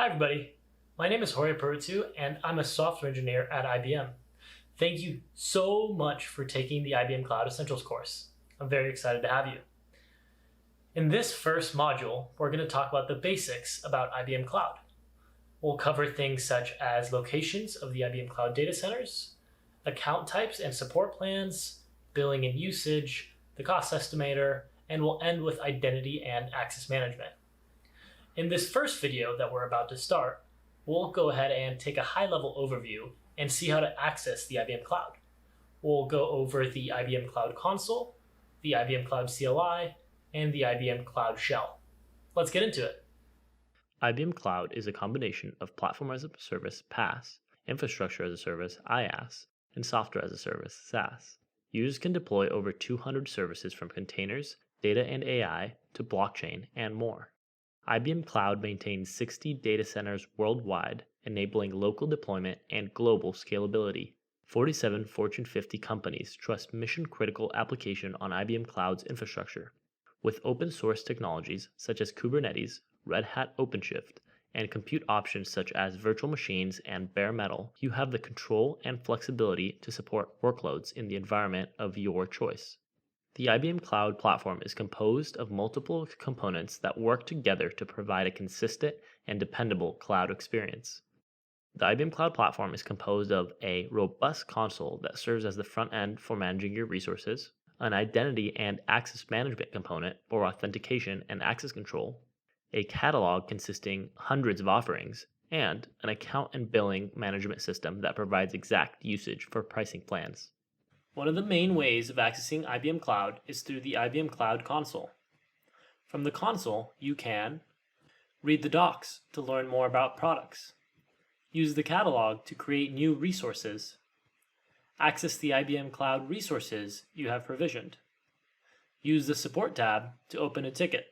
Hi everybody, my name is Jorge Pertu and I'm a software engineer at IBM. Thank you so much for taking the IBM Cloud Essentials course. I'm very excited to have you. In this first module, we're going to talk about the basics about IBM Cloud. We'll cover things such as locations of the IBM Cloud data centers, account types and support plans, billing and usage, the cost estimator, and we'll end with identity and access management. In this first video that we're about to start, we'll go ahead and take a high-level overview and see how to access the IBM Cloud. We'll go over the IBM Cloud Console, the IBM Cloud CLI, and the IBM Cloud Shell. Let's get into it. IBM Cloud is a combination of Platform as a Service (PaaS), Infrastructure as a Service (IaaS), and Software as a Service (SaaS). Users can deploy over 200 services from containers, data and AI, to blockchain, and more. IBM Cloud maintains 60 data centers worldwide, enabling local deployment and global scalability. 47 Fortune 50 companies trust mission-critical application on IBM Cloud's infrastructure. With open-source technologies such as Kubernetes, Red Hat OpenShift, and compute options such as virtual machines and bare metal, you have the control and flexibility to support workloads in the environment of your choice. The IBM Cloud Platform is composed of multiple components that work together to provide a consistent and dependable cloud experience. The IBM Cloud Platform is composed of a robust console that serves as the front end for managing your resources, an identity and access management component for authentication and access control, a catalog consisting hundreds of offerings, and an account and billing management system that provides exact usage for pricing plans. One of the main ways of accessing IBM Cloud is through the IBM Cloud Console. From the console, you can read the docs to learn more about products, use the catalog to create new resources, access the IBM Cloud resources you have provisioned, use the Support tab to open a ticket,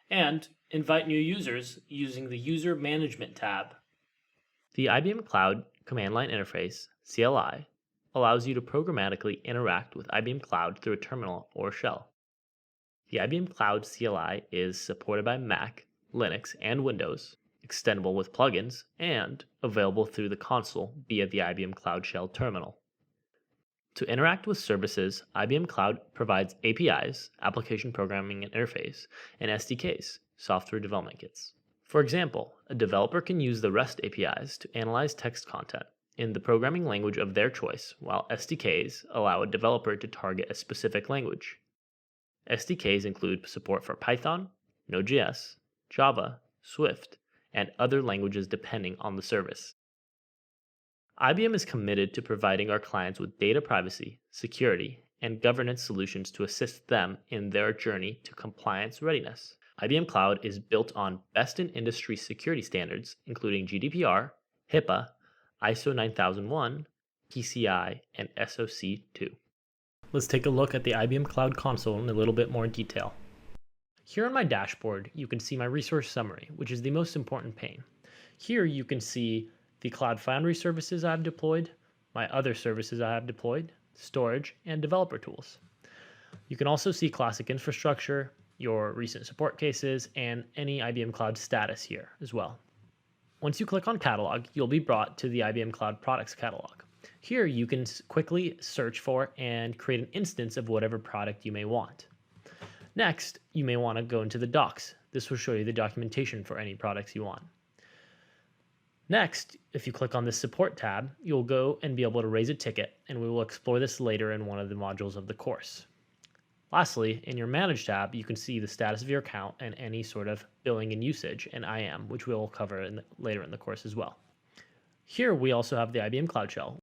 and invite new users using the User Management tab. The IBM Cloud Command Line Interface, CLI, allows you to programmatically interact with IBM Cloud through a terminal or shell. The IBM Cloud CLI is supported by Mac, Linux, and Windows, extendable with plugins, and available through the console via the IBM Cloud Shell terminal. To interact with services, IBM Cloud provides APIs, Application Programming Interface, and SDKs, Software Development Kits. For example, a developer can use the REST APIs to analyze text content in the programming language of their choice, while SDKs allow a developer to target a specific language. SDKs include support for Python, Node.js, Java, Swift, and other languages depending on the service. IBM is committed to providing our clients with data privacy, security, and governance solutions to assist them in their journey to compliance readiness. IBM Cloud is built on best-in-industry security standards, including GDPR, HIPAA, ISO 9001, PCI, and SOC 2. Let's take a look at the IBM Cloud Console in a little bit more detail. Here on my dashboard, you can see my resource summary, which is the most important pane. Here you can see the Cloud Foundry services I've deployed, my other services I have deployed, storage, and developer tools. You can also see classic infrastructure, your recent support cases, and any IBM Cloud status here as well. Once you click on Catalog, you'll be brought to the IBM Cloud Products Catalog. Here you can quickly search for and create an instance of whatever product you may want. Next, you may want to go into the docs. This will show you the documentation for any products you want. Next, if you click on the Support tab, you'll go and be able to raise a ticket, and we will explore this later in one of the modules of the course. Lastly, in your Manage tab, you can see the status of your account and any sort of billing and usage and IAM, which we'll cover later in the course as well. Here we also have the IBM Cloud Shell.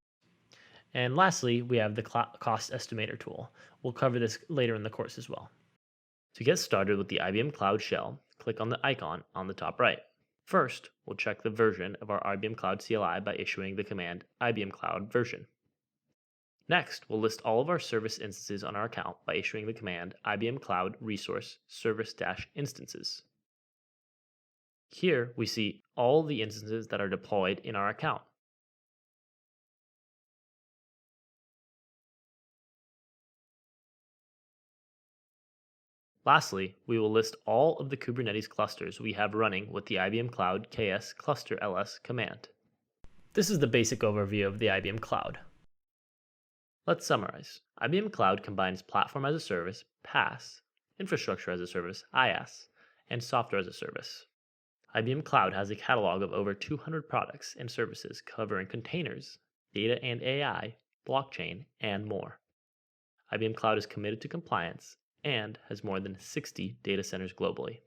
And lastly, we have the cost estimator tool. We'll cover this later in the course as well. To get started with the IBM Cloud Shell, click on the icon on the top right. First, we'll check the version of our IBM Cloud CLI by issuing the command IBM Cloud version. Next, we'll list all of our service instances on our account by issuing the command IBM Cloud Resource Service-Instances. Here, we see all the instances that are deployed in our account. Lastly, we will list all of the Kubernetes clusters we have running with the IBM Cloud KS cluster ls command. This is the basic overview of the IBM Cloud. Let's summarize. IBM Cloud combines Platform as a Service, PaaS, Infrastructure as a Service, IaaS, and Software as a Service. IBM Cloud has a catalog of over 200 products and services covering containers, data and AI, blockchain, and more. IBM Cloud is committed to compliance and has more than 60 data centers globally.